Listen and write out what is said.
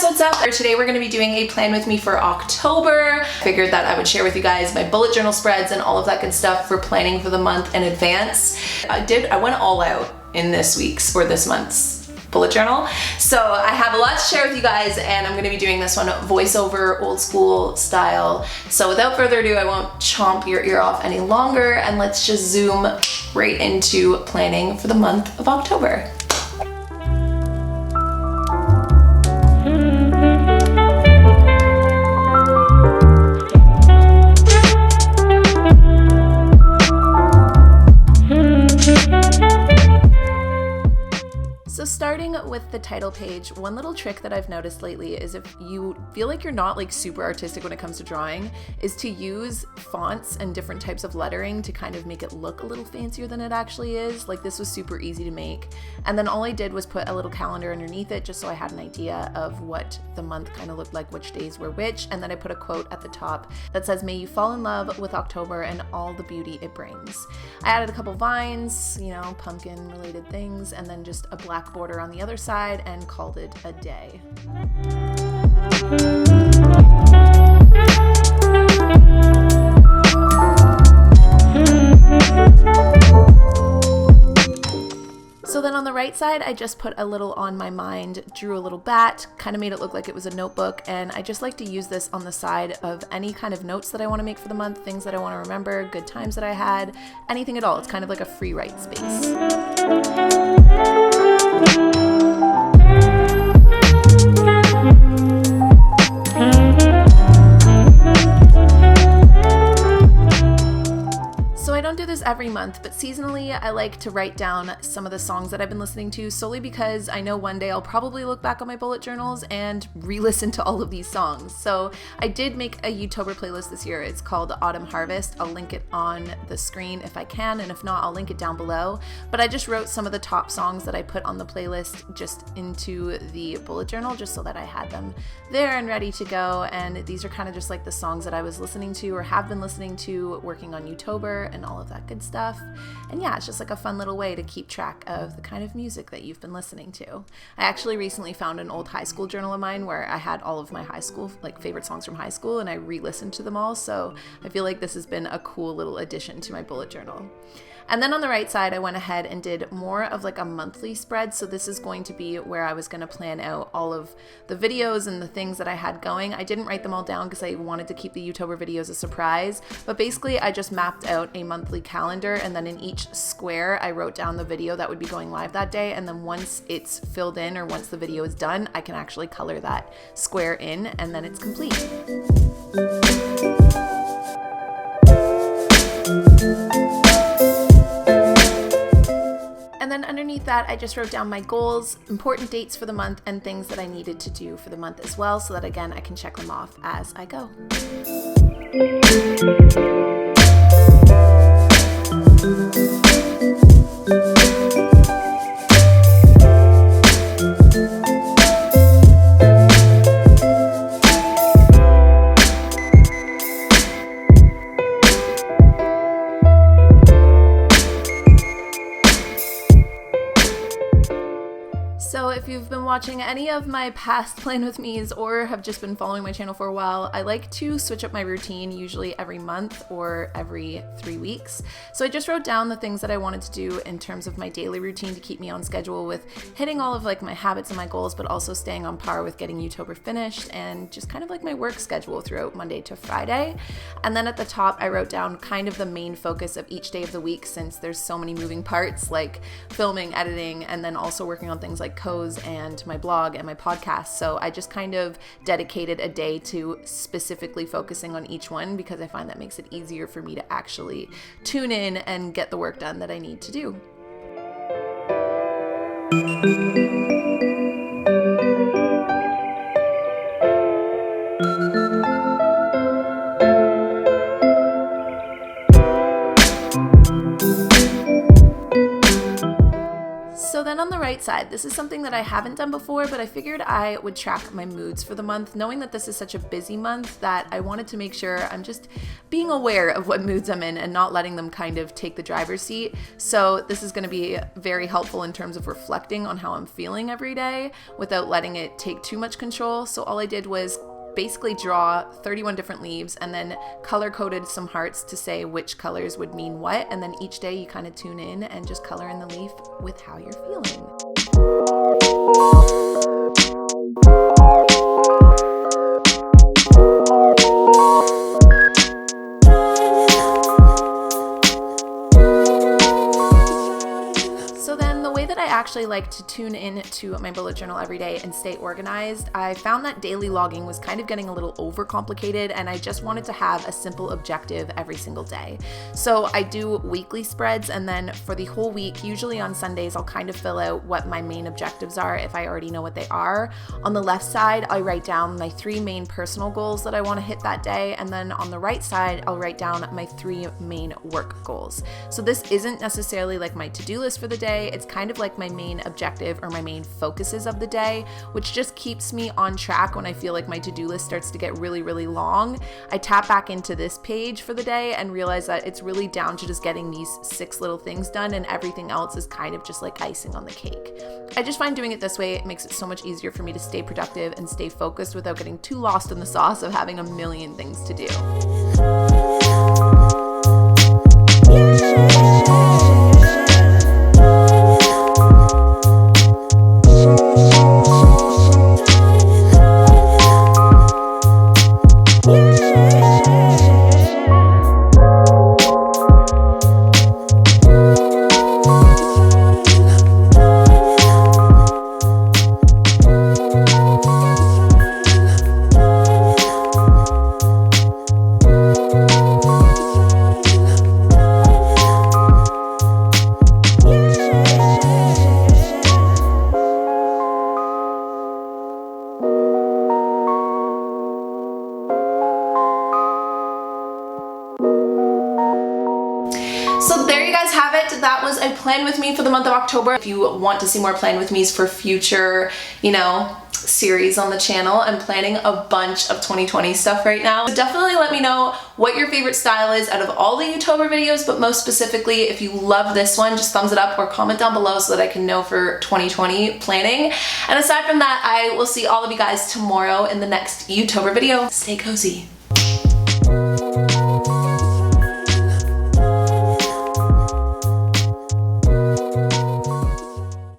what's up? Today we're going to be doing a plan with me for October. Figured that I would share with you guys my bullet journal spreads and all of that good stuff for planning for the month in advance. I went all out in this month's bullet journal. So I have a lot to share with you guys, and I'm going to be doing this one voiceover, old school style. So without further ado, I won't chomp your ear off any longer, and let's just zoom right into planning for the month of October. So starting with the title page, one little trick that I've noticed lately is if you feel like you're not like super artistic when it comes to drawing, is to use fonts and different types of lettering to kind of make it look a little fancier than it actually is. Like this was super easy to make. And then all I did was put a little calendar underneath it just so I had an idea of what the month kind of looked like, which days were which. And then I put a quote at the top that says, "May you fall in love with October and all the beauty it brings." I added a couple vines, pumpkin related things, and then just a black border on the other side and called it a day. So then on the right side, I just put a little on my mind, drew a little bat, kind of made it look like it was a notebook, and I just like to use this on the side of any kind of notes that I want to make for the month, things that I want to remember, good times that I had, anything at all. It's kind of like a free write space. So I don't do this every month, but seasonally I like to write down some of the songs that I've been listening to, solely because I know one day I'll probably look back on my bullet journals and re-listen to all of these songs. So I did make a YouTuber playlist this year. It's called Autumn Harvest. I'll link it on the screen if I can, and if not, I'll link it down below. But I just wrote some of the top songs that I put on the playlist just into the bullet journal, just so that I had them there and ready to go. And these are kind of just like the songs that I was listening to or have been listening to working on YouTuber and all of that good stuff. And yeah, it's just like a fun little way to keep track of the kind of music that you've been listening to. I actually recently found an old high school journal of mine where I had all of my high school, like favorite songs from high school, and I re-listened to them all. So I feel like this has been a cool little addition to my bullet journal. And then on the right side, I went ahead and did more of like a monthly spread. So this is going to be where I was going to plan out all of the videos and the things that I had going. I didn't write them all down because I wanted to keep the YouTuber videos a surprise. But basically, I just mapped out a monthly calendar, and then in each square, I wrote down the video that would be going live that day. And then once it's filled in, or once the video is done, I can actually color that square in, and then it's complete. And then underneath that, I just wrote down my goals, important dates for the month, and things that I needed to do for the month as well, so that again, I can check them off as I go. So if you've been watching any of my past Plan With Me's or have just been following my channel for a while, I like to switch up my routine usually every month or every 3 weeks. So I just wrote down the things that I wanted to do in terms of my daily routine to keep me on schedule with hitting all of like my habits and my goals, but also staying on par with getting YouTuber finished, and just kind of like my work schedule throughout Monday to Friday. And then at the top, I wrote down kind of the main focus of each day of the week, since there's so many moving parts like filming, editing, and then also working on things like codes and my blog and my podcast. So I just kind of dedicated a day to specifically focusing on each one, because I find that makes it easier for me to actually tune in and get the work done that I need to do. So then on the right right side, this is something that I haven't done before, but I figured I would track my moods for the month, knowing that this is such a busy month that I wanted to make sure I'm just being aware of what moods I'm in and not letting them kind of take the driver's seat. So this is going to be very helpful in terms of reflecting on how I'm feeling every day without letting it take too much control. So all I did was basically draw 31 different leaves and then color coded some hearts to say which colors would mean what, and then each day you kind of tune in and just color in the leaf with how you're feeling. I actually like to tune in to my bullet journal every day and stay organized. I found that daily logging was kind of getting a little overcomplicated, and I just wanted to have a simple objective every single day. So I do weekly spreads, and then for the whole week, usually on Sundays, I'll kind of fill out what my main objectives are if I already know what they are. On the left side, I write down my 3 main personal goals that I want to hit that day, and then on the right side, I'll write down my 3 main work goals. So this isn't necessarily like my to-do list for the day. It's kind of like my main objective or my main focuses of the day, which just keeps me on track when I feel like my to-do list starts to get really, really long. I tap back into this page for the day and realize that it's really down to just getting these 6 little things done, and everything else is kind of just like icing on the cake. I just find doing it this way, it makes it so much easier for me to stay productive and stay focused without getting too lost in the sauce of having a million things to do. So there you guys have it. That was a plan with me for the month of October. If you want to see more plan with me's for future, series on the channel, I'm planning a bunch of 2020 stuff right now. So definitely let me know what your favorite style is out of all the October videos, but most specifically, if you love this one, just thumbs it up or comment down below so that I can know for 2020 planning. And aside from that, I will see all of you guys tomorrow in the next October video. Stay cozy.